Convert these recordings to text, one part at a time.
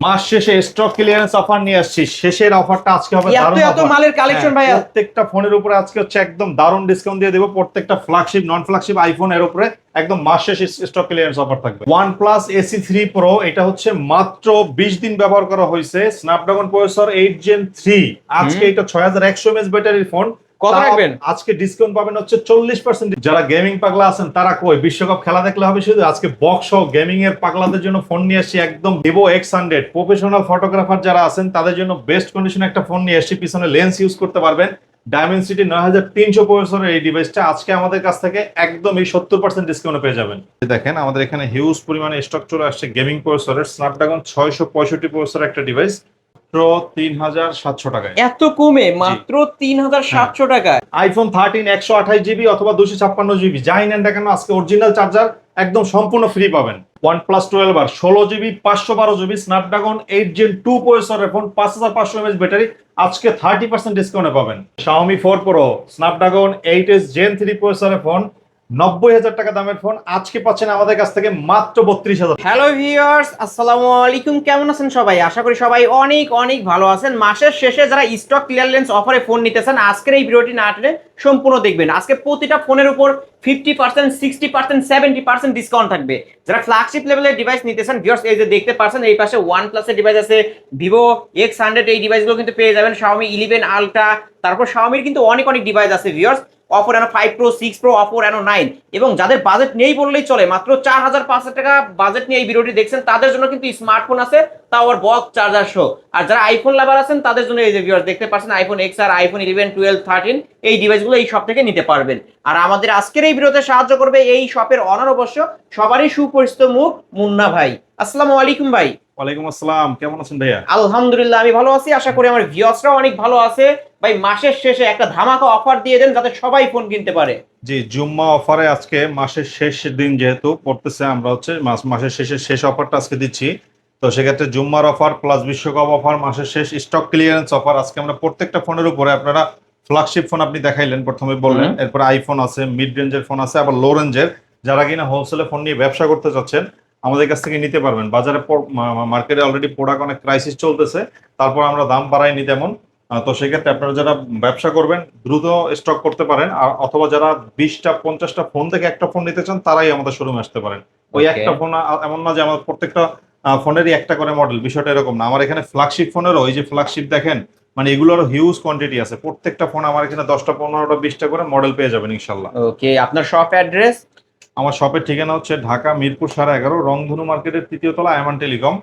মাস শেষে stock clearance offer নিয়ে আসছি। শেষের অফারটা আজকে হবে দারুণ এত অফার। মালের কালেকশন ভাই। প্রত্যেকটা ফোনের উপরে আজকে হচ্ছে একদম দারুণ ডিসকাউন্ট দিয়ে দেব। প্রত্যেকটা ফ্ল্যাগশিপ নন ফ্ল্যাগশিপ আইফোন এর উপরে একদম মাস শেষে স্টক ক্লিয়ারেন্স অফার থাকবে। OnePlus AC3 Pro এটা হচ্ছে মাত্র 20 দিন ব্যবহার করা হয়েছে। Snapdragon processor 8 Gen 3। আজকে এটা 6100 mAh ব্যাটারির ফোন। কত রাখবেন? আজকে ডিসকাউন্ট পাবেন হচ্ছে 40%। যারা গেমিং পাগলা আছেন তারা কই বিশ্বকাপ খেলা দেখলে হবে শুধু। আজকে বক্স সহ গেমিং এর পাগলাদের জন্য ফোন নিয়ে আসছি একদম Vivo X100। প্রফেশনাল ফটোগ্রাফার যারা আছেন তাদের জন্য বেস্ট কন্ডিশনে একটা ফোন নিয়ে আসছি। পিছনে লেন্স ইউজ করতে পারবেন। ডায়মেনসিটি 9300 প্রসেসরের এই ডিভাইসটা আজকে আমাদের কাছ থেকে একদম এই 70% ডিসকাউন্টে পেয়ে যাবেন। দেখেন আমাদের এখানে হিউজ পরিমাণে স্টক চলে আসছে গেমিং প্রসেসরের। স্ন্যাপড্রাগন 665 প্রসেসরের একটা ডিভাইস মাত্র 3700 টাকায়। এত কমে মাত্র 3700 টাকায় আইফোন 13 128 জিবি অথবা 256 জিবি যাই নেন না কেন আজকে অরিজিনাল চার্জার একদম সম্পূর্ণ ফ্রি পাবেন। OnePlus 12 আর 16 জিবি 512 জিবি স্ন্যাপড্রাগন 8 Gen 2 প্রসেসরের ফোন 5500 mAh ব্যাটারি আজকে 30% ডিসকাউন্টে পাবেন। Xiaomi 4 Pro Snapdragon 8s Gen 3 প্রসেসরের ফোন 90,000 টাকা দামের ফোন আজকে পাচ্ছেন আমাদের কাছ থেকে মাত্র 32,000। হ্যালো ভিউয়ার্স, আসসালামু আলাইকুম। কেমন আছেন সবাই? আশা করি সবাই অনেক অনেক ভালো আছেন। মাসের শেষে যারা স্টক ক্লিয়ারেন্স অফারে ফোন নিতেছেন আজকের এই ভিডিওটি না টেনে সম্পূর্ণ দেখবেন। আজকে প্রতিটা ফোনের উপর 50%, 60%, 70% ডিসকাউন্ট থাকবে। যারা ফ্ল্যাগশিপ লেভেলের ডিভাইস নিতেছেন ভিউয়ার্স, এই যে দেখতে পাচ্ছেন এই পাশে OnePlus এর ডিভাইস আছে, Vivo X100 এই ডিভাইসগুলো কিন্তু পেয়ে যাবেন। Xiaomi 11 Ultra, তারপর Xiaomi কিন্তু অনেক অনেক ডিভাইস আছে viewers. Oppo Reno 5 Pro, 6 Pro, Oppo Reno 9 এবং যাদের বাজেট নেই বললেই চলে, মাত্র 4500 টাকা বাজেট নিয়ে এই ভিডিওটি দেখছেন তাদের জন্য কিন্তু স্মার্টফোন আছে, তাও আবার বক্স চার্জার সহ। আর যারা আইফোন লাভার আছেন তাদের জন্য এই যে ভিউয়ার্স দেখতে পাচ্ছেন আইফোন এক্স আর আইফোন 11, 12, 13 এই ডিভাইসগুলো এই শপ থেকে নিতে পারবেন। আর আমাদের আজকের এই ভিডিওতে সাহায্য করবে এই শপের অনার, অবশ্য সবারই সুপরিচিত মুখ, মুন্না ভাই। আসসালামু আলাইকুম ভাই। ওয়ালাইকুম আসসালাম, কেমন আছেন ভাইয়া? আলহামদুলিল্লাহ আমি ভালো আছি, আশা করি আমার ভিউয়ার্সরাও অনেক ভালো আছে। ভাই মাসের শেষে একটা ধামাকা অফার দিয়ে দেন যাতে সবাই ফোন কিনতে পারে। জি, জুম্মা অফারে আজকে মাসের শেষ দিন যেহেতু পড়তেছে, আমরা হচ্ছে মাসের শেষ অফারটা আজকে দিচ্ছি। তো সেক্ষেত্রে জুম্মার অফার প্লাস বিশ্বকাপ অফার, মাসের শেষ স্টক ক্লিয়ারেন্স অফার আজকে আমরা প্রত্যেকটা ফোনের উপরে আপনারা ফ্ল্যাগশিপ ফোন আপনি দেখাইলেন প্রথমে বললেন, এরপর আইফোন আছে, মিড রেঞ্জের ফোন আছে, আবার লো রেঞ্জের। যারা কিনা হোলসেলে ফোন নিয়ে ব্যবসা করতে চাচ্ছেন আমাদের কাছ থেকে নিতে পারবেন। বাজারে মার্কেটে অলরেডি প্রোডাক্ট অনেক ক্রাইসিস চলতেছে, তারপর আমরা দাম বাড়াইনি তেমন। তো সেক্ষেত্রে আপনারা যারা ব্যবসা করবেন দ্রুত স্টক করতে পারেন, আর অথবা যারা 20টা 50টা ফোন থেকে একটা ফোন নিতে চান তারাই আমাদের শোরুমে আসতে পারেন। ওই একটা ফোন এমন না যে আমাদের প্রত্যেকটা ফোনেরই একটা করে মডেল, বিষয়টা এরকম না। আমার এখানে ফ্ল্যাগশিপ ফোনেরও ওই যে ফ্ল্যাগশিপ দেখেন, মানে এগুলোর হিউজ কোয়ান্টিটি আছে। প্রত্যেকটা ফোন আমার এখানে 10টা 15টা 20টা করে মডেল পেয়ে যাবেন ইনশাল্লাহ। ওকে, আপনার শপ অ্যাড্রেস? আমার শপের ঠিকানা হচ্ছে ঢাকা মিরপুর 11.5 রংধনু মার্কেটের 3য় তলা, আয়মান টেলিকম।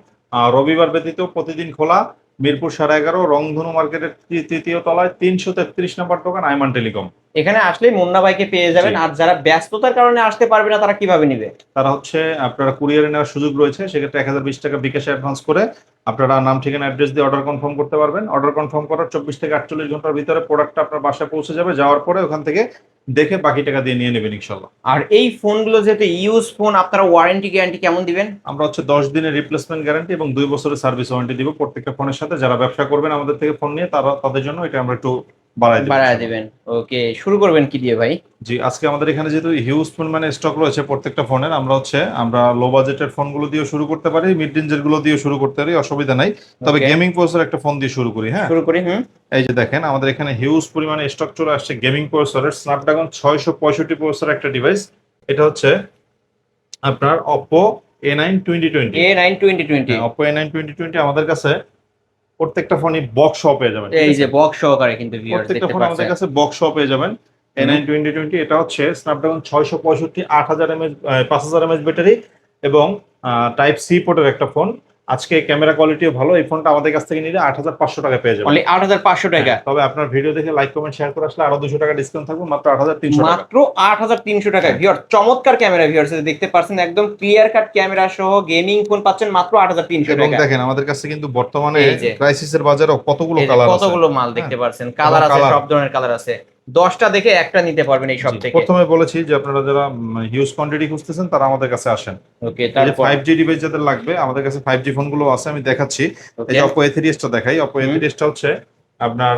রবিবার ব্যতীত প্রতিদিন খোলা। মিরপুর 11.5 রংধনু মার্কেটের 3য় তলায় 333 নম্বর দোকান, আয়মান টেলিকম। এখানে আসলে মুন্না ভাইকে পেয়ে যাবেন। জি। আর যারা ব্যস্ততার কারণে আসতে পারবে না তারা কিভাবে নিবে? তারা হচ্ছে আপনারা কুরিয়ারে নেওয়ার সুযোগ রয়েছে, সেক্ষেত্রে 1020 টাকা বিকাশে অ্যাডভান্স করে আপনারা নাম ঠিকানা অ্যাড্রেস দিয়ে অর্ডার কনফার্ম করতে পারবেন। অর্ডার কনফার্ম করার 24 থেকে 48 ঘন্টার ভিতরে প্রোডাক্টটা আপনার বাসায় পৌঁছে যাবে। যাওয়ার পরে ওখান থেকে দেখে বাকি টাকা দিয়ে নিয়ে নেবেন ইনশাল্লাহ। আর এই ফোনগুলো যেহেতু ইউজ ফোন, আপনারা ওয়ারেন্টি গ্যারান্টি কেমন দিবেন? আমরা হচ্ছে 10 দিনের রিপ্লেসমেন্ট গ্যারান্টি এবং 2 বছরের সার্ভিস ওয়ারেন্টি দিব প্রত্যেকটা ফোনের সাথে। যারা ব্যবসা করবেন আমাদের থেকে ফোন নিয়ে তাদের জন্য এটা আমরা একটু বাড়ায় দিবেন। ওকে, শুরু করবেন কি দিয়ে ভাই? জি, আজকে আমাদের এখানে যেহেতু হিউজ পরিমাণে স্টক রয়েছে প্রত্যেকটা ফোনের, আমরা লো বাজেটের ফোনগুলো দিয়ে শুরু করতে পারি, মিড রেঞ্জের গুলো দিয়ে শুরু করতে পারি, অসুবিধা নাই। তবে গেমিং প্রসেসর একটা ফোন দিয়ে শুরু করি। হ্যাঁ, শুরু করি। এই যে দেখেন আমাদের এখানে হিউজ পরিমাণে স্টক চলে আসছে গেমিং প্রসেসরের। স্ন্যাপড্রাগন 665 প্রসেসর একটা ডিভাইস। এটা হচ্ছে আপনার Oppo A9 2020। Oppo A9 2020 আমাদের কাছে প্রত্যেকটা ফোনই বক্স সহ পেয়ে যাবেন। এই যে বক্স সহকারে কিন্তু প্রত্যেকটা ফোন আমাদের কাছে বক্স সহ পেয়ে যাবেন। A9 2020 এটা হচ্ছে স্ন্যাপড্রাগন 665 8000 mAh 5000 mAh ব্যাটারি এবং টাইপ সি পোর্টের একটা ফোন। আজকে ক্যামেরা কোয়ালিটিও ভালো। এই ফোনটা আমাদের কাছ থেকে নিলে 8500 টাকা পেয়ে যাবেন। অনলি 8500 টাকা। তবে আপনার ভিডিও দেখে লাইক কমেন্ট শেয়ার করে আসলে আরো 200 টাকা ডিসকাউন্ট থাকবে, মাত্র 8300 টাকা। মাত্র 8300 টাকা ভিউয়ার। চমৎকার ক্যামেরা ভিউয়ার্স, দেখতে পাচ্ছেন একদম ক্লিয়ার কাট ক্যামেরা সহ গেমিং ফোন পাচ্ছেন মাত্র 8300 এবং টাকা। দেখেন আমাদের কাছে কিন্তু বর্তমানে ক্রাইসিসের বাজারেও কতগুলো এই যে কালার আছে, কতগুলো মাল দেখতে পাচ্ছেন, কালার আছে, সব ধরনের কালার আছে। 10টা দেখে একটা নিতে পারবেন এই সব থেকে। প্রথমে বলেছি যে আপনারা যারা হিউজ কোয়ান্টিটি খুঁজতেছেন তারা আমাদের কাছে আসেন। ওকে, এই যে তারপর 5G ডিভাইস যাদের লাগবে আমাদের কাছে 5G ফোনগুলো আছে, আমি দেখাচ্ছি। এই যে Oppo A3s টা দেখাই। Oppo A3s টা হচ্ছে আপনার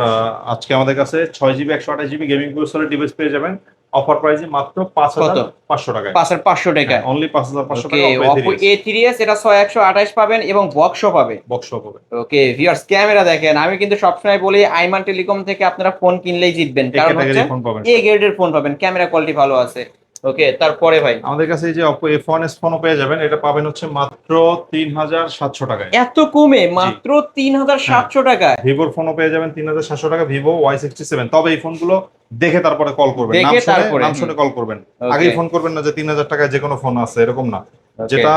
আজকে আমাদের কাছে 6GB 128GB গেমিং প্রসেসরের ডিভাইস পেয়ে যাবেন। অফার প্রাইসে মাত্র 5500 টাকায়। 5500 টাকা, অনলি 5500 ওকে। টাকা Oppo A3s এটা 6128 পাবেন এবং বক্সও পাবে। বক্সও পাবে। ওকে ভিউয়ার্স, ক্যামেরা দেখেন, আমি কিন্তু সবসময় বলি আইমান টেলিকম থেকে আপনারা ফোন কিনলেই জিতবেন, কারণ হচ্ছে ফোন পাবেন, এ গ্রেডের ফোন পাবেন, ক্যামেরা কোয়ালিটি ভালো আছে। ওকে, তারপরে ভাই আমাদের কাছে এই যে Oppo F1s ফোনও পেয়ে যাবেন, এটা পাবেন হচ্ছে মাত্র 3700 টাকায়। এত কমে মাত্র 3700 টাকায় ভিভোর ফোনও পেয়ে যাবেন 3700 টাকা, ভিভো Y67। তবে এই ফোনগুলো দেখে তারপরে কল করবেন, দেখে তারপরে, নাম শুনে কল করবেন। Okay. আগেই ফোন করবেন না যে 3000 টাকায় যে কোনো ফোন আছে, এরকম না। Okay. যেটা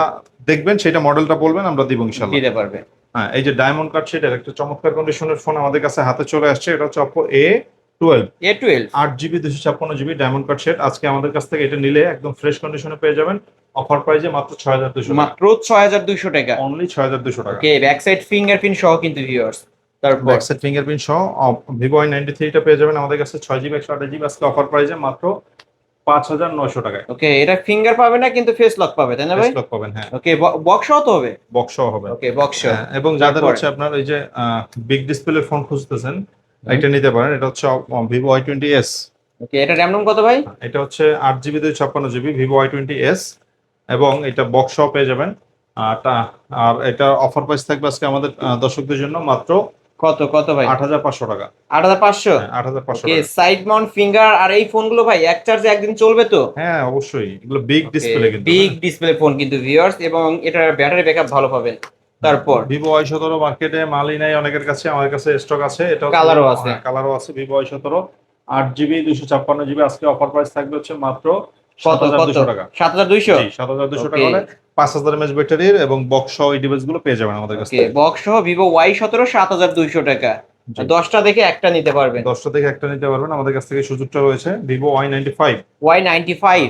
দেখবেন সেটা মডেলটা বলবেন, আমরা দিব ইনশাআল্লাহ। দিতে পারবে। হ্যাঁ, এই যে ডায়মন্ড কাট শেডের একটা চমৎকার কন্ডিশনের ফোন আমাদের কাছে হাতে চলে আসছে। এটা হচ্ছে Oppo A12 8GB 256GB diamond cut shade. আজকে আমাদের কাছ থেকে এটা নিলে একদম ফ্রেশ কন্ডিশনে পেয়ে যাবেন, অফার প্রাইসে মাত্র 6200 টাকা। মাত্র 6200 টাকা, অনলি 6200 টাকা। ওকে। ব্যাক সাইড ফিঙ্গারপ্রিন্ট সহ কিন্তু ভিউয়ার্স। তারপর ব্যাক সাইড ফিঙ্গারপ্রিন্ট সহ Vivo Y93 টা পেয়ে যাবেন আমাদের কাছে 6GB 128GB আজকে অফার প্রাইসে মাত্র 5900 টাকায়। ওকে, এটা ফিঙ্গার পাবে না কিন্তু ফেস লক পাবে, তাই না ভাই? ফেস লক পাবেন, হ্যাঁ। ওকে, বক্স সহ তো হবে? বক্স সহ হবে। ওকে, বক্স সহ। হ্যাঁ, এবং যাদের তারপরে? হচ্ছে আপনার এই যে বিগ ডিসপ্লে ফোন খুঁজতেছেন, এটা নিতে পারেন। এটা হচ্ছে Vivo Y20s। ওকে, এটা র‍্যাম রোম কত ভাই? এটা হচ্ছে 8GB 256GB Vivo Y20s, এবং এটা বক্স সহ পেয়ে যাবেন। আর এটা অফার প্রাইস থাকবে আজকে আমাদের দর্শকদের জন্য মাত্র কত ভাই? 8500 টাকা। 8500? 8500 ওকে, টাকা। Side Mount finger. আর এই ফোনগুলো ভাই এক চার্জে একদিন চলবে তো? হ্যাঁ, অবশ্যই, এগুলো বিগ ডিসপ্লে কিন্তু। বিগ ডিসপ্লে ফোন কিন্তু ভিউয়ার্স, এবং এটার ব্যাটারি ব্যাকআপ ভালো পাবেন। তারপর Vivo Y17 মার্কেটে মালই নাই অনেকের কাছে, আমাদের কাছে স্টক আছে। এটা কালারও আছে। কালারও আছে। Vivo Y17 8GB 256GB আজকে অফার প্রাইস থাকবে হচ্ছে মাত্র কত 7200 টাকা। 7200? জি, 7200 Okay. টাকা হলে 5000 mAh ব্যাটারির এবং বক্স সহ এই ডিভাইস গুলো পেয়ে যাবেন আমাদের কাছে। ওকে, বক্স সহ Vivo Y17 7200 টাকা। জি। 10টা দেখে একটা নিতে পারবেন। 10টা থেকে একটা নিতে পারবেন, আমাদের কাছ থেকে সুযোগটা রয়েছে। Vivo Y95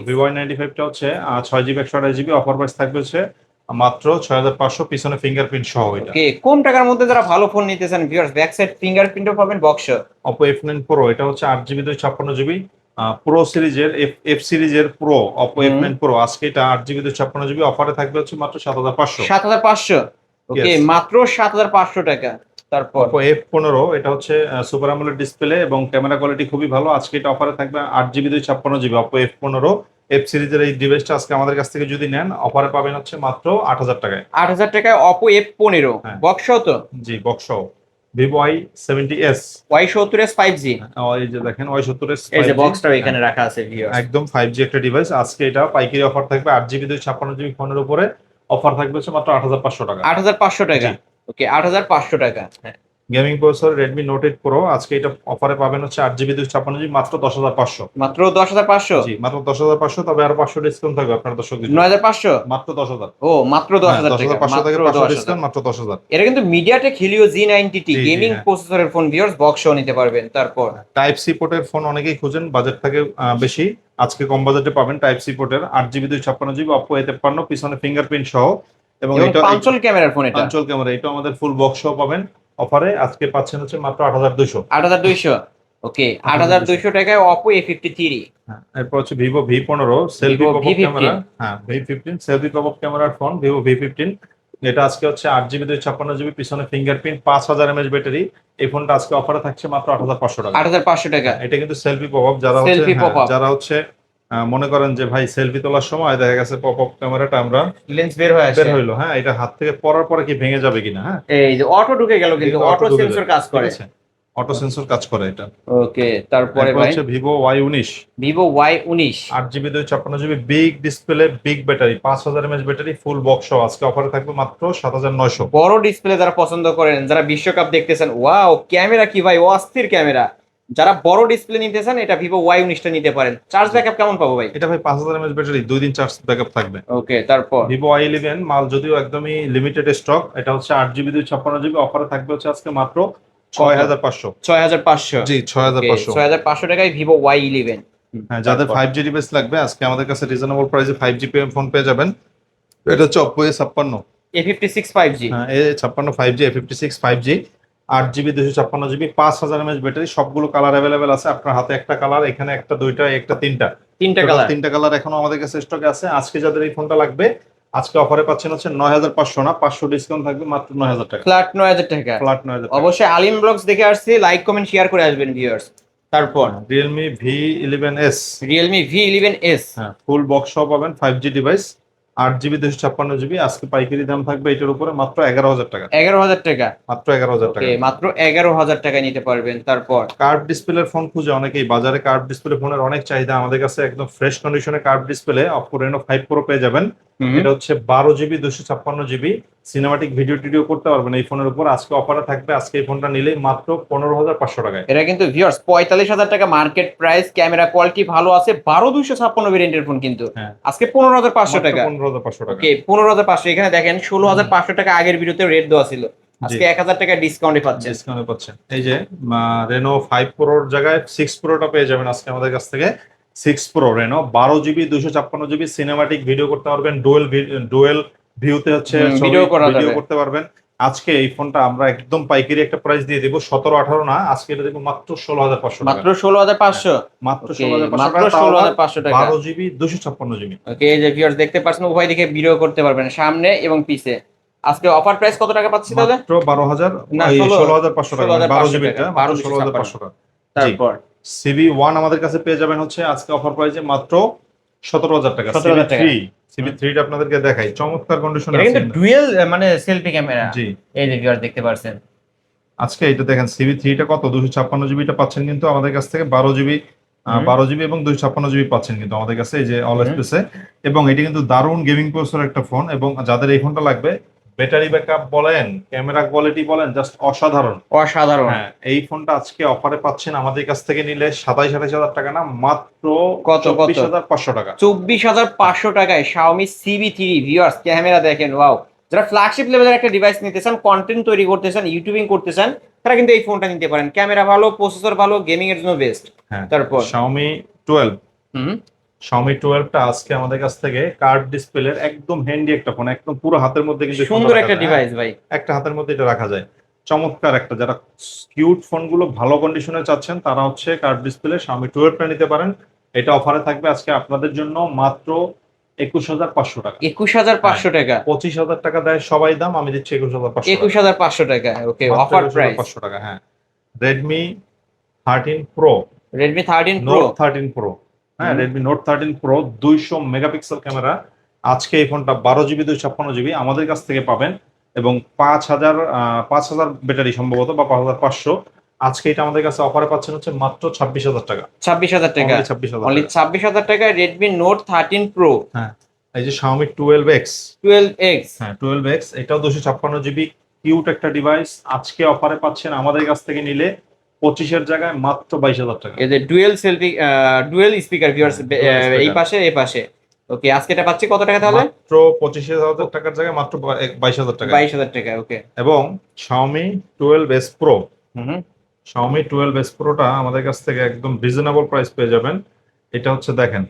Vivo Y95 টা হচ্ছে 6GB 128GB অফার প্রাইস থাকবে হচ্ছে মাত্র 6500, পিছনে ফিঙ্গারপ্রিন্ট সহ। এটা ওকে, কম টাকার মধ্যে যারা ভালো ফোন নিতেছেন ভিউয়ার্স, ব্যাক সাইড ফিঙ্গারপ্রিন্টও পাবেন, বক্স। Oppo F9 Pro এটা হচ্ছে 8GB 256GB প্রো সিরিজের F সিরিজের প্রো Oppo F9 Pro আজকে এটা 8GB 256GB অফারে থাকবে হচ্ছে মাত্র 7500। 7500? ওকে, Yes. মাত্র 7500 টাকা। তারপর Oppo F15 এটা হচ্ছে সুপার অ্যামোলেড ডিসপ্লে এবং ক্যামেরা কোয়ালিটি খুবই ভালো। আজকে এটা অফারে থাকবে 8GB 256GB Oppo F15 F সিরিজের এই ডিভাইসটা আজকে আমাদের কাছ থেকে যদি নেন অফারে পাবেন হচ্ছে মাত্র 8000 টাকায়। 8000 টাকায় Oppo F15 হ্যাঁ। বক্স তো? জি, বক্স সহ। Vivo Y70s Y70s 5G, এই যে দেখেন Y70s এই যে 5G বক্সটাও এখানে রাখা আছে ভিউয়ার্স। একদম 5G একটা ডিভাইস। আজকে এটা পাইকারি অফার থাকবে 8GB 256GB ফোনের উপরে অফার থাকবে হচ্ছে মাত্র 8500 টাকা। 8500 টাকা, জি। ওকে 8500 টাকা। হ্যাঁ, gaming processor Redmi Note 8 Pro আজকে এটা অফারে পাবেন হচ্ছে 8GB 256GB মাত্র 10500। মাত্র 10500? জি, মাত্র 10500, তবে আর 500 ডিসকাউন্ট থাকবে আপনার দর্শকদের জন্য। 9500? মাত্র 10000। ও, মাত্র 10000 টাকা, 10500 থেকে মাত্র 500 10000। ডিসকাউন্ট মাত্র 10000। এটা কিন্তু MediaTek Helio G90T জি, গেমিং হ্যাঁ। প্রসেসরের ফোন ভিউয়ার্স, বক্সও নিতে পারবেন। তারপর টাইপ সি পোর্টের ফোন অনেকেই খুঁজেন, বাজেট থাকে বেশি, আজকে কম বাজেটে পাবেন টাইপ সি পোর্টের 8GB 256GB Oppo A53 পিছনে ফিঙ্গারপ্রিন্ট সহ, এবং এটা পাঁচল ক্যামেরার ফোন। এটা পাঞ্চল ক্যামেরা, এটা আমাদের ফুল বক্স সহ পাবেন অফারে। আজকে পাচ্ছেন হচ্ছে মাত্র 8200। 8200? ওকে, 8200 টাকায় Oppo A53। হ্যাঁ, এরপর হচ্ছে Vivo V15 selfie Vivo pop up V15 camera. হ্যাঁ, V15 সেলফি পপআপ ক্যামেরার ফোন Vivo V15। এটা আজকে হচ্ছে 8GB 256GB পিছনে ফিঙ্গারপ্রিন্ট 5000 mAh ব্যাটারি। এই ফোনটা আজকে অফারে থাকছে মাত্র 8500 টাকা। 8500 টাকা, এটা কিন্তু সেলফি পপআপ, Selfie pop-up। যারা হচ্ছে মনে করেন যে ভাই সেলফি তোলার সময় দেখা গেছে পপআপ ক্যামেরাটা আমরা লেন্স বের হয়ে আসে। বের হইলো, হ্যাঁ, এটা হাত থেকে পড়ার পরে কি ভেঙে যাবে কিনা। হ্যাঁ, এই যে অটো ঢুকে গেল, কিন্তু অটো সেন্সর কাজ করে। অটো সেন্সর কাজ করে এটা। ওকে, তারপরে এরপর ভাই হচ্ছে Vivo Y19 Vivo Y19 8GB 256GB big display big battery 5000 mAh battery full box সহ আজকে অফারে থাকবে মাত্র 7900। বড় ডিসপ্লে যারা পছন্দ করেন, যারা বিশ্বকাপ দেখতেছেন, ওয়াও ক্যামেরা কি ভাই, অস্থির ক্যামেরা, যারা বড় ডিসপ্লে নিতেছেন এটা Vivo Y19 টা নিতে পারেন। চার্জ ব্যাকআপ কেমন পাবো ভাই? এটা ভাই 5000 mAh ব্যাটারি 2 দিন চার্জ ব্যাকআপ থাকবে। ওকে, তারপর Vivo Y11 মাল যদিও একদমই লিমিটেড স্টক, এটা হচ্ছে 8GB 256GB অফারে থাকবে হচ্ছে আজকে মাত্র 6500। 6500? জি, 6500। 6500 টাকায় Vivo Y11। হ্যাঁ, যাদের 5G ডিভাইস লাগবে আজকে আমাদের কাছে রিজনেবল প্রাইসে 5G ফোন পেয়ে যাবেন। এটা হচ্ছে Oppo A56 A56 5G। হ্যাঁ, A56 5G A56 5G 8GB 256GB 5000 mAh battery, সবগুলো কালার অ্যাভেলেবেল আছে। আপনার হাতে একটা কালার, এখানে একটা, দুইটা, একটা, তিনটা কালার, তিনটা কালার এখনো আমাদের কাছে স্টকে আছে। আজকে যাদের এই ফোনটা লাগবে আজকে অফারে পাচ্ছেন হচ্ছে 9500 না, 500 ডিসকাউন্ট থাকবে মাত্র 9000 টাকা। ফ্ল্যাট 9000 টাকা। ফ্ল্যাট 9000 টাকা। অবশ্যই আলিম ব্লগস দেখে আসছি, লাইক কমেন্ট শেয়ার করে আসবেন ভিউয়ার্স। তারপর রিয়েলমি V11s, রিয়েলমি V11s, হ্যাঁ ফুল বক্স সহ পাবেন, 5G ডিভাইস, 8GB 256GB। আজকে পাইকারি দাম থাকবে এটার উপরে মাত্র 11,000 টাকা, 11,000 টাকা। মাত্র 11,000 ওকে, টাকা। মাত্র 11,000 টাকায় নিতে পারবেন। তারপর কার্ভ ডিসপ্লের ফোন খুঁজে অনেকেই, বাজারে কার্ভ ডিসপ্লে ফোনের অনেক চাহিদা, আমাদের কাছে একদম ফ্রেশ কন্ডিশনে curve display Oppo Reno 5 Pro পেয়ে যাবেন। এটা হচ্ছে 12GB 256GB, সিনেমাটিক ভিডিও টিডিও করতে পারবেন এই ফোনের উপর। আজকে অফারে থাকবে, আজকে এই ফোনটা নিলেই মাত্র 15,500 টাকায়। এটা কিন্তু ভিউয়ার্স 45,000 টাকা মার্কেট প্রাইস, ক্যামেরা কোয়ালিটি ভালো আছে, 12,256 ভেরিয়েন্টের ফোন কিন্তু হ্যাঁ আজকে 15,500 টাকা। 15,500 টাকা। ওকে, 15,500। এখানে দেখেন 16,500 টাকা আগের ভিডিওতে রেট দেওয়া ছিল, আজকে 1,000 টাকা ডিসকাউন্টে পাচ্ছেন। ডিসকাউন্টে পাচ্ছেন। এই যে রেনো 5 প্রোর জায়গায় 6 প্রোটা পেয়ে যাবেন আজকে আমাদের কাছ থেকে। 6 pro Reno 12GB 256GB, cinematic video করতে পারবেন, ডুয়েল ভিউতে হচ্ছে ভিডিও করতে পারবেন। আজকে এই ফোনটা আমরা একদম পাইকারি একটা প্রাইস দিয়ে দেবো, 17-18 না, আজকে এটা দেবো মাত্র 16,500 টাকা। মাত্র 16,500, মাত্র ওকে, 16,500 মাত্র টাকা, 16,500 টাকা। 12GB 256GB। ওকে, এই যে ভিউয়ার্স দেখতে পাচ্ছেন, উভয় দিকে ভিডিও করতে পারবেন, সামনে এবং পিছে। আজকে অফার প্রাইস কত টাকা পাচ্ছি তাহলে? মাত্র 12,000, না, 16,500 টাকা, 12GB টা মাত্র 12,500 16,500 টাকা। তারপর CB1 আমাদের কাছে পেয়ে যাবেন হচ্ছে আজকে অফার প্রাইসে মাত্র 17,000 টাকা। 17,000 টাকা। CB3 টা আপনাদেরকে দেখাই, চমৎকার কন্ডিশনে এটা আছে কিন্তু ডুয়েল মানে সেলফি ক্যামেরা। জি, এই যে ভিউয়ার্স দেখতে পাচ্ছেন, আজকে এটা দেখেন CB3 টা কত, 256GB টা পাচ্ছেন কিন্তু আমাদের কাছ থেকে, 12GB এবং 256GB পাচ্ছেন কিন্তু আমাদের কাছে, এই যে অল স্পেসে। এবং এটা কিন্তু দারুণ গেমিং প্রসেসর একটা ফোন, এবং যাদের এই ফোনটা লাগবে, ব্যাটারি ব্যাকআপ বলেন, ক্যামেরা কোয়ালিটি বলেন, জাস্ট অসাধারণ। অসাধারণ। হ্যাঁ, এই ফোনটা আজকে অফারে পাচ্ছেন আমাদের কাছ থেকে নিলে 27,500 টাকা না, মাত্র কত 24,500 টাকা। 24,500 টাকায় Xiaomi CB3। ভিউয়ার্স ক্যামেরা দেখেন, ওয়াও। যারা ফ্ল্যাগশিপ লেভেলের একটা ডিভাইস নিতে চান, কন্টেন্ট তৈরি করতে চান, ইউটিউবিং করতে চান, তারা কিন্তু এই ফোনটা নিতে পারেন। ক্যামেরা ভালো, প্রসেসর ভালো, গেমিং এর জন্য বেস্ট। হ্যাঁ, তারপর Xiaomi 12, হুম Xiaomi 12 টা আজকে আমাদের কাছ থেকে কার্ভ ডিসপ্লের একদম হ্যান্ডি একটা ফোন, একদম পুরো হাতের মধ্যে কিন্তু এই ফোনটা সুন্দর রাখা একটা যায়। ডিভাইস ভাই। একটা হাতের মধ্যে এটা রাখা যায়, চমৎকার একটা। যারা কিউট ফোনগুলো ভালো কন্ডিশনে চাচ্ছেন, তারা হচ্ছে কার্ভ ডিসপ্লে Xiaomi 12 টা নিতে পারেন। এটা অফারে থাকবে আজকে আপনাদের জন্য মাত্র 21,500 টাকা। 21,500 টাকা। 25,000 টাকা দেয় সবাই দাম, আমি দিচ্ছি 21,500 টাকা। 21,500 টাকা। ওকে, মাত্র অফার প্রাইস। 21,500 টাকা। হ্যাঁ, Redmi 13 Pro, Redmi 13 Pro, Note 13 Pro, হ্যাঁ Redmi Note 13 Pro 200 megapixel camera. আজকে এই ফোনটা 12GB 256GB আমাদের কাছ থেকে পাবেন, এবং 5,000 ব্যাটারি সম্ভবত, বা 5,500। আজকে এটা আমাদের কাছে অফারে পাচ্ছেন হচ্ছে মাত্র 26,000 টাকা। 26,000 টাকা। Only 26,000 অনলি টাকা। 26,000 টাকায় Redmi Note 13 Pro হ্যাঁ, এই যে Xiaomi 12X, 12X। হ্যাঁ 12X, এটাও 256GB, কিউট একটা ডিভাইস। আজকে অফারে পাচ্ছেন আমাদের কাছ থেকে নিলে 25 জায়গায় মাত্র 22,000 টাকা। এই যে dual selfie, dual speaker viewers, dual speaker। এই পাশে এই পাশে। ওকে, আজকে এটা পাচ্ছি কত টাকা তাহলে? মাত্র 25,000 টাকার জায়গায় মাত্র 22,000 টাকা। 22,000 টাকা। ওকে। এবং Xiaomi 12S Pro, হুম Xiaomi 12S Pro টা আমাদের কাছ থেকে একদম রিজনেবল প্রাইস পেয়ে যাবেন। এটা হচ্ছে দেখেন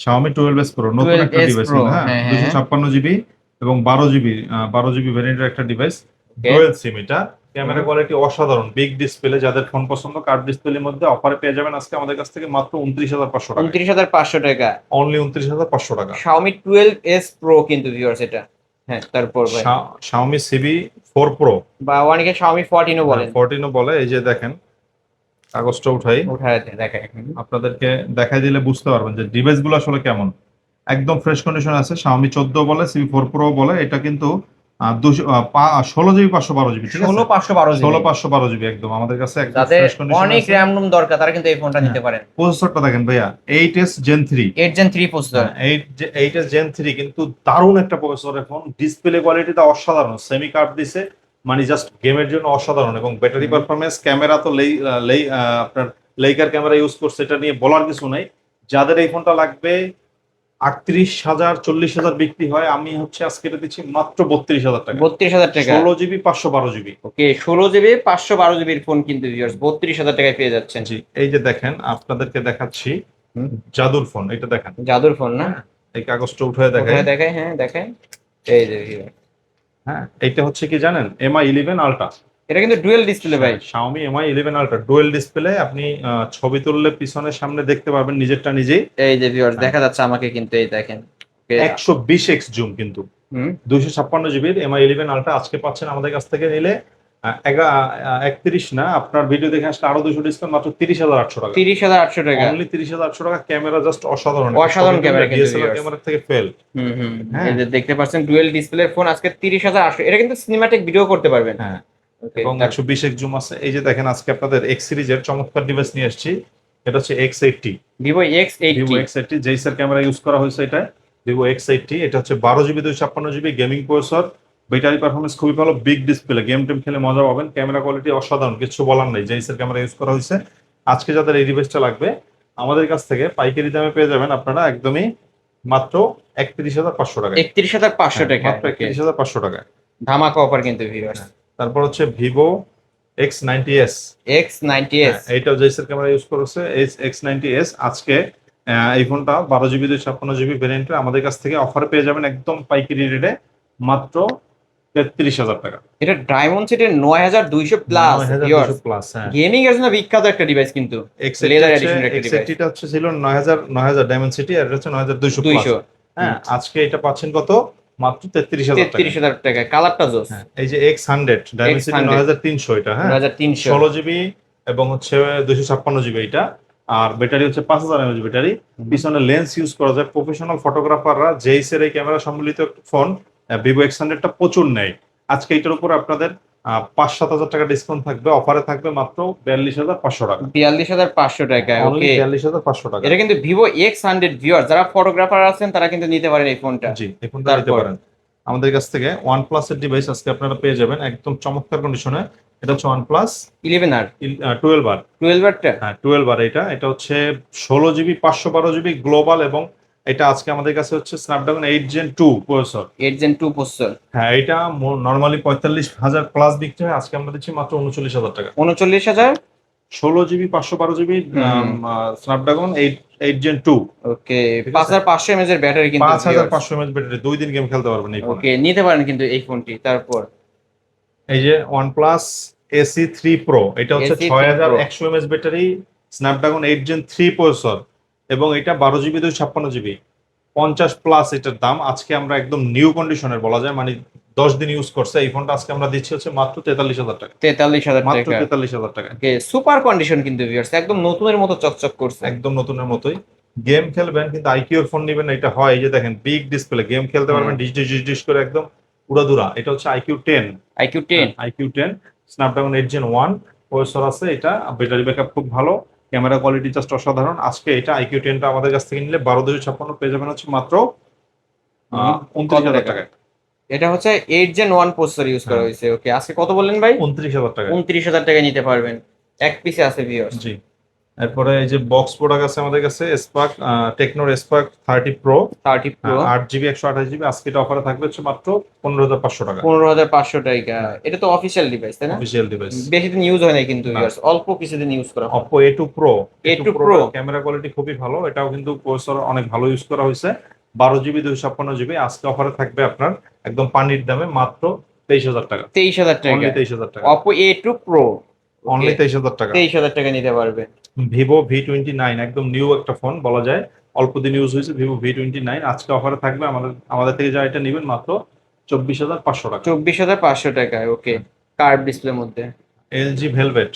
Xiaomi 12S Pro, নতুন একটা 12S ডিভাইস, Pro, হ্যাঁ হ্যাঁ, হ্যাঁ। 256GB এবং 12GB ভ্যারিয়েন্টের একটা ডিভাইস, ডুয়াল সিম। এটা ক্যামেরা কোয়ালিটি অসাধারণ, বিগ ডিসপ্লে। যাদের ফোন পছন্দ, কার্ভ ডিসপ্লের মধ্যে অফারে পেয়ে যাবেন আজকে আমাদের কাছ থেকে মাত্র 29,500 টাকা। 29,500 টাকা। অনলি 29,500 টাকা। Xiaomi 12S Pro কিন্তু ভিউয়ার্স এটা। হ্যাঁ, তারপর ভাই Xiaomi CB4 Pro, বা অনেকে Xiaomi 14 ও বলেন। 14 ও বলে। এই যে দেখেন, কাগজটা উঠাই, উঠায় দেখায়। আপনাদেরকে দেখাই দিলে বুঝতে পারবেন যে ডিভাইস গুলো আসলে কেমন। একদম ফ্রেশ কন্ডিশন আছে। Xiaomi 14 বলে, CB4 Pro বলে। এটা কিন্তু 16GB 512GB, ঠিক আছে? 16,512 16,512GB একদম আমাদের কাছে একদম যাদের ফ্রেশ কন্ডিশন অনেক আছে। র্যাম রুম দরকার, তারা কিন্তু এই ফোনটা নিতে পারেন। প্রসেসরটা দেখেন ভাইয়া, 8S Gen 3, 8 Gen 3 processor. 8S Gen 3 কিন্তু দারুণ একটা প্রসেসরের ফোন। ডিসপ্লে কোয়ালিটিটা অসাধারণ, সেমি কার্ভ দিছে, মানে জাস্ট গেমের জন্য অসাধারণ। এবং ব্যাটারি পারফরমেন্স, ক্যামেরা তো আপনার লেইকার ক্যামেরা ইউজ করছে, এটা নিয়ে বলার কিছু নাই। যাদের এই ফোনটা লাগবে, 38,000 40,000 বিক্রি হয়, আমি হচ্ছে আজকে এটা দিচ্ছি মাত্র 32,000 টাকা। 32,000 টাকা। 16GB 512GB। ওকে, 16GB 512GB ফোন কিন্তু ভিউয়ার্স 32,000 টাকায় পেয়ে যাচ্ছেন। জি, এই যে দেখেন, আপনাদেরকে দেখাচ্ছি জাদুর ফোন। এটা দেখেন, জাদুর ফোন না? এই কাগজটা উঠে দেখাই। দেখায়, হ্যাঁ দেখায়। এই যে viewers, হ্যাঁ, এইটা হচ্ছে কি জানেন, MI 11 Ultra। এটা কিন্তু ডুয়েল ডিসপ্লে ভাই। Xiaomi MI 11 Ultra dual display. আপনি ছবি তুললে পিছনে সামনে দেখতে পারবেন নিজেরটা নিজেই। এই যে ভিউয়ার্স দেখা যাচ্ছে আমাকে কিন্তু, এই দেখেন 120x জুম কিন্তু। 256GB MI 11 Ultra আজকে পাচ্ছেন আমাদের কাছ থেকে নিলে 31 না, আপনার ভিডিও দেখে আসলে আরো 200 ডিসকাউন্ট, মাত্র 30,800 টাকা। 30,800 টাকা। অনলি 30,800 টাকা। ক্যামেরা জাস্ট অসাধারণ, অসাধারণ ক্যামেরা কিন্তু ডিএসএলআর ক্যামেরা থেকে ফেল। হ্যাঁ এই যে দেখতে পাচ্ছেন ডুয়েল ডিসপ্লে ফোন আজকে 30,800। এটা কিন্তু সিনেম্যাটিক ভিডিও করতে পারবেন। হ্যাঁ, ওকে, এবং 120x জুম আছে। এই যে দেখেন আজকে আপনাদের এক্স সিরিজের চমৎকার ডিভাইস নিয়ে আসছি। এটা হচ্ছে X80, Vivo X80। Vivo X80 জেইসের ক্যামেরা ইউজ করা হয়েছে। এটা ভিভো X80, এটা হচ্ছে 12GB 256GB gaming processor. Battery performance খুবই ভালো, বিগ ডিসপ্লে, গেম টেম খেলে মজা পাবেন। ক্যামেরা কোয়ালিটি অসাধারণ, কিছু বলার নেই। জেইসের ক্যামেরা ইউজ করা হয়েছে। আজকে যাদের এই ডিভাইসটা লাগবে আমাদের কাছ থেকে পাইকারি দামে পেয়ে যাবেন আপনারা একদমই মাত্র 31,500 টাকা। 31,500 টাকা, মাত্র 31,500 টাকা। ধামাকা অফার কিন্তু ভিউয়ার্স। তারপর হচ্ছে ভিভো X90s। X90s এইটাও জেইসের ক্যামেরা ইউজ করেছে। X90s আজকে এই ফোনটা 12GB 256GB ভ্যারিয়েন্টে আমাদের কাছ থেকে অফারে পেয়ে যাবেন একদম পাইকারি রেটে মাত্র 33,000 টাকা। এটা ডায়মন্ড সিটির 9,200 প্লাস 9,200 প্লাস। হ্যাঁ, গেমিং এর জন্য বিখ্যাত একটা ডিভাইস কিন্তু। লেদার এডিশনের একটা ডিভাইস। X80 টা হচ্ছে ছিল 9,000 ডায়মন্ড সিটি, আর এটা হচ্ছে 9,200 প্লাস। 200। হ্যাঁ, আজকে এটা পাচ্ছেন কত? মাত্র 33,000 টাকা। 33,000 টাকা। কালারটা জোস। হ্যাঁ, এই যে X100 ডায়মন্ড সিটি 9,300, এটা হ্যাঁ 9,300। 16GB এবং হচ্ছে 256GB এটা। আর ব্যাটারি হচ্ছে 5,000 mAh ব্যাটারি। পিছনে লেন্স ইউজ করা যায়। প্রফেশনাল ফটোগ্রাফাররা জেইসের এই ক্যামেরা সম্বলিত ফোন ভিভো X100 টা প্রচুর নেয়। আজকে এটার উপর আপনাদের 5-7 হাজার টাকা ডিসকাউন্ট থাকবে, অফারে থাকবে মাত্র 42,500 টাকা। 42,500 টাকা। অনলি ওকে, 42,500 টাকা। এটা কিন্তু ভিভো X100 ভিউয়ার যারা ফটোগ্রাফার আছেন তারা কিন্তু নিতে পারেন এই ফোনটা। জি, এই ফোনটা নিতে পারেন আমাদের কাছ থেকে। OnePlus এর ডিভাইস আজকে আপনারা পেয়ে যাবেন একদম চমৎকার কন্ডিশনে। এটা হচ্ছে OnePlus 11R 12R। 12Rটা। হ্যাঁ, 12R। এটা হচ্ছে 16GB 512GB গ্লোবাল, এবং এটা আজকে আমাদের কাছে হচ্ছে Snapdragon 8 Gen 2 processor. 8 Gen 2 processor. হ্যাঁ, এটা নরমালি 45,000 প্লাস বিক্রি হয়, আজকে আমরা দিচ্ছি মাত্র 39,000 টাকা। 39,000। 16GB 512GB Snapdragon 8 Gen 2। ওকে, 5,500 mAh এর ব্যাটারি কিন্তু 5,500 mAh ব্যাটারি, 2 দিন গেম খেলতে পারবেন এই ফোনে। ওকে, নিতে পারেন কিন্তু এই ফোনটি। তারপর এই যে OnePlus AC3 Pro, এটা হচ্ছে AC3 6100 mAh battery, Snapdragon 8 Gen 3 processor, এবং এটা 12GB 256GB 50 প্লাস এটার দাম। আজকে আমরা একদম নিউ কন্ডিশনের বলা যায়, মানে 10 দিন ইউজ করছে এই ফোনটা। আজকে আমরা দিচ্ছি হচ্ছে মাত্র 43,000 টাকা। 43,000 মাত্র টাকা। 43,000 টাকা। ওকে, সুপার কন্ডিশন কিন্তু ভিউয়ার্স, একদম নতুনের মতো চকচক করছে। একদম নতুনের মতোই। গেম খেলবেন কিন্তু আইকিউর ফোন নেবেন না, এটা হয় এই যে দেখেন বিগ ডিসপ্লে, গেম খেলতে পারবেন ডিশ ডিশ ডিশ ডিশ করে একদম উড়াদুরা। এটা হচ্ছে IQ10। IQ10 Snapdragon 8 Gen 1 processor আছে এটা। ব্যাটারি ব্যাকআপ খুব ভালো, ক্যামেরা কোয়ালিটি জাস্ট অসাধারণ। আজকে এটা IQ10 টা আমাদের কাছ থেকে নিলে 12,256 পেয়ে যাবেন হচ্ছে মাত্র 29,000 টাকা। এটা হচ্ছে 8 Gen 1 প্রসেসর ইউজ করা হয়েছে। ওকে, আজকে কত বললেন ভাই? 29,000 টাকা। 29,000 টাকায় নিতে পারবেন, এক পিসে আছে ভিউয়ার্স। জি, এরপরে এই যে বক্স প্রোডাক্ট আছে আমাদের কাছে, spark টেকনোর spark 30 pro 8GB 128GB। আজকে এটা অফারে থাকবে হচ্ছে মাত্র 15,500 টাকা। 15,500 টাকা। এটা তো অফিসিয়াল ডিভাইস তাই না? Official device. বেশি দিন ইউজ হয় না কিন্তু ভিউয়ার্স, অল্প কিছুদিন ইউজ করা হয়। Oppo A2 Pro। A2 Pro camera quality খুবই ভালো, এটাও কিন্তু প্রসেসর অনেক ভালো ইউজ করা হয়েছে। 12GB 256GB আজকে অফারে থাকবে আপনার একদম পানির দামে মাত্র 23,000 টাকা। 23,000 টাকা। অনলি 23,000 টাকা। Oppo A2 Pro অনলি 23,000 টাকা। 23,000 টাকা নিতে পারবে। Vivo V29 একদম নিউ একটা ফোন বলা যায়, অল্প দিন ইউজ হয়েছে। Vivo V29 আজকে অফারে থাকবে আমাদের থেকে যারা এটা নেবেন মাত্র 24,500 টাকা। 24,500 টাকায়। ওকে, কার্ভ ডিসপ্লের মধ্যে LG Velvet।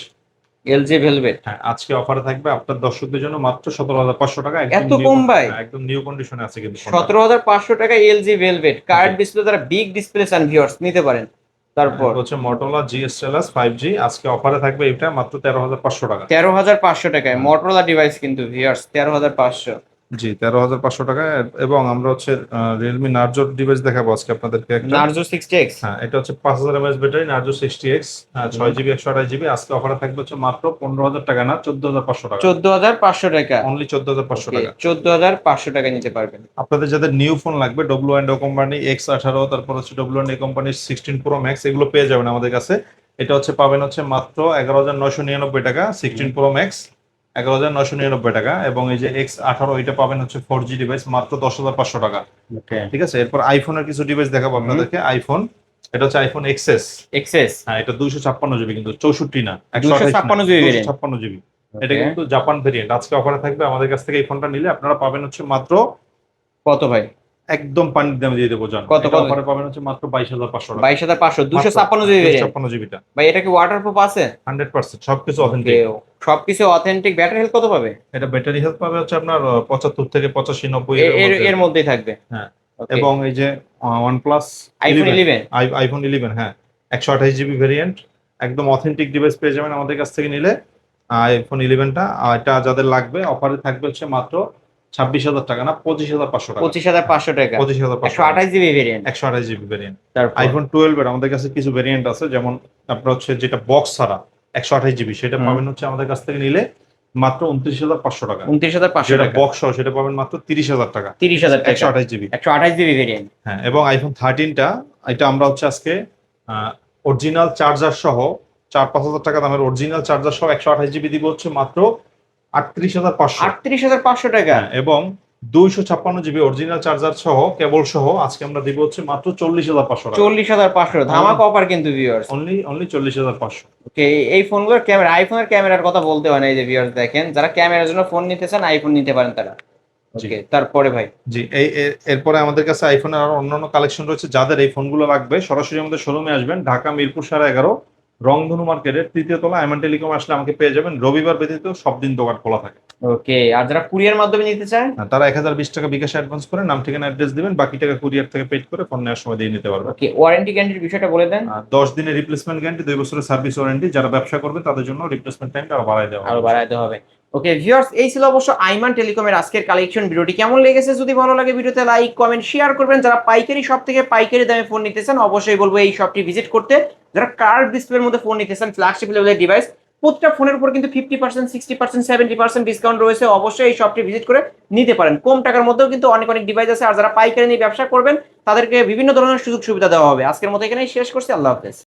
LG Velvet হ্যাঁ, আজকে অফারে থাকবে আপনার দর্শকদের জন্য মাত্র 17,500 টাকা। এত কম ভাই? একদম নিউ কন্ডিশনে আছে কিন্তু। 17,500 টাকা LG Velvet কার্ভ ডিসপ্লে, তারা বিগ ডিসপ্লে চান ভিউয়ার্স নিতে পারেন। তারপর হচ্ছে Motorola GS+ 5G আজকে অফারে থাকবে এটা মাত্র 13,500 টাকা। 13,500 টাকায় Motorola ডিভাইস কিন্তু ভিউয়ার্স 13,500। জি, 13,500 টাকা। এবং আমরা হচ্ছে Realme Narzo ডিভাইস দেখাবো আজকে আপনাদেরকে একটা। Narzo 60X। হ্যাঁ, এটা হচ্ছে 5,000 mAh battery Narzo 60X 6GB 128GB। আজকে অফারে থাকবে হচ্ছে মাত্র 15,000 টাকা না, 14,500 টাকা। 14,500 টাকা। অনলি 14,500 টাকা। 14,500 টাকা নিতে পারবেন। আপনাদের যাদের নিউ ফোন লাগবে W&O কোম্পানি X18, তারপর হচ্ছে W&O কোম্পানির 16 Pro Max, এগুলো পেয়ে যাবেন আমাদের কাছে। এটা হচ্ছে পাবেন হচ্ছে মাত্র 11,999 টাকা। 16 Pro Max 11,999 টাকা। এবং এই যে X18 এটা পাবেন হচ্ছে 4G ডিভাইস মাত্র 10,500 টাকা। ঠিক আছে, এরপর আইফোনের কিছু ডিভাইস দেখাবো আপনাদেরকে। আইফোন, এটা হচ্ছে আইফোন XS। হ্যাঁ, এটা 256GB কিন্তু 64 না, 256GB 256GB। এটা কিন্তু জাপান ভেরিয়েন্ট। আজকে অফারে থাকবে আমাদের কাছ থেকে এই ফোনটা নিলে আপনারা পাবেন হচ্ছে মাত্র কত ভাই? একদম পানির দামে দিয়ে দেবো জান। কত এটা অফারে পাবেন হচ্ছে মাত্র 22,500 টাকা। 22,500 256 জিবি ভেরিয়েন্ট। 256 জিবিটা ভাই এটা কি ওয়াটারপ্রুফ আছে? 100% সবকিছু ওকে, অথেন্টিক। সবকিছু অথেন্টিক। ব্যাটারি হেলথ কত পাবে? এটা ব্যাটারি হেলথ পাবে হচ্ছে আপনার 75 থেকে 85 90 এর এর এর মধ্যে। এর মধ্যেই থাকবে। হ্যাঁ, ওকে, এবং এই যে OnePlus আইফোন 11 11। আইফোন 11, হ্যাঁ 128 জিবি ভেরিয়েন্ট, একদম অথেন্টিক ডিভাইস পেয়ে যাবেন আমাদের কাছ থেকে নিলে। আইফোন 11টা এটা যাদের লাগবে অফারে থাকবে হচ্ছে মাত্র 26,000 টাকা, না 25,500 টাকা। 25,500 টাকা। 25,500 128 জিবি ভেরিয়েন্ট। 128 GB variant. তারপর আইফোন 12 এর আমাদের কাছে কিছু ভেরিয়েন্ট আছে, যেমন আপনার হচ্ছে যেটা বক্স ছাড়া 128 জিবি, সেটা হুম। পাবেন হচ্ছে আমাদের কাছ থেকে নিলে মাত্র 29,500 টাকা। 29,500 যেটা টাকা। বক্স সহ সেটা পাবেন মাত্র 30,000 টাকা। 30,000 টাকা। 128 জিবি। 128 GB variant. হ্যাঁ, এবং আইফোন 13টা এটা আমরা হচ্ছে আজকে অরিজিনাল চার্জার সহ 4-5 হাজার টাকা দামের অরিজিনাল চার্জার সহ 128 জিবি দিব হচ্ছে মাত্র 38,500। 38,500 টাকা। হ্যাঁ, এবং 256 জিবি অরিজিনাল চার্জার সহ কেবল সহ আজকে আমরা দিব হচ্ছে মাত্র 40,500 টাকা। 40,500 ধামাক অফার কিন্তু ভিউয়ার্স। অনলি 40,500। ওকে, এই ফোনগুলোর ক্যামেরা, আইফোনের ক্যামেরার কথা বলতে হয় না। এই যে ভিউয়ার্স দেখেন, যারা ক্যামেরার জন্য ফোন নিতে চান আইফোন নিতে পারেন তারা। জি। ওকে, তারপরে ভাই জি, এরপরে আমাদের কাছে আইফোনের আরো অন্যান্য কালেকশন রয়েছে। যাদের এই ফোনগুলো লাগবে সরাসরি আমাদের শোরুমে আসবেন, ঢাকা মিরপুর 11.5 রংধনু মার্কেটের 3য় তলা। আইমান টেলিকম আসলে আমাকে পেয়ে যাবেন। রবিবার ব্যতীত সব দিন দোকান খোলা থাকে। ওকে, আর যারা কুরিয়ার মাধ্যমে নিতে চায় তারা 1020 টাকা বিকাশে অ্যাডভান্স করে নাম ঠিকানা অ্যাড্রেস দিবেন, বাকি টাকা কুরিয়ার থেকে পেড করে ফোন নেওয়ার সময় দিয়ে নিতে পারবে। ওকে, ওয়ারেন্টি গ্যারান্টির বিষয়টা বলে দেন। 10 দিনের রিপ্লেসমেন্ট গ্যারান্টি, 2 বছরের সার্ভিস ওয়ারেন্টি। যারা ব্যবসা করবে তাদের জন্য রিপ্লেসমেন্ট টাইমটা আরো বাড়ায় দেওয়া আরো হবে। বাড়াইতে হবে। ওকে ভিউয়ার্স, এই ছিল অবশ্য আইমান টেলিকমের আজকের কালেকশন। ভিডিওটি কেমন লেগেছে যদি ভালো লাগে ভিডিওতে লাইক কমেন্ট শেয়ার করবেন। যারা পাইকারি শপ থেকে পাইকারি দামে ফোন নিতেছেন অবশ্যই বলবো এই শপটি ভিজিট করতে। যারা কার্ভ ডিসপ্লের মধ্যে ফোন নিতেছেন, ফ্ল্যাগশিপ লেভেলের ডিভাইস, প্রত্যেকটা ফোনের উপর কিন্তু 50%, 60%, 70% ডিসকাউন্ট রয়েছে। অবশ্যই এই শপটি ভিজিট করে নিতে পারেন। কম টাকার মধ্যেও কিন্তু অনেক অনেক ডিভাইস আছে। আর যারা পাইকারি নিয়ে ব্যবসা করবেন তাদেরকে বিভিন্ন ধরনের সুযোগ সুবিধা দেওয়া হবে। আজকের মতো এখানেই শেষ করছি। আল্লাহ হাফেজ।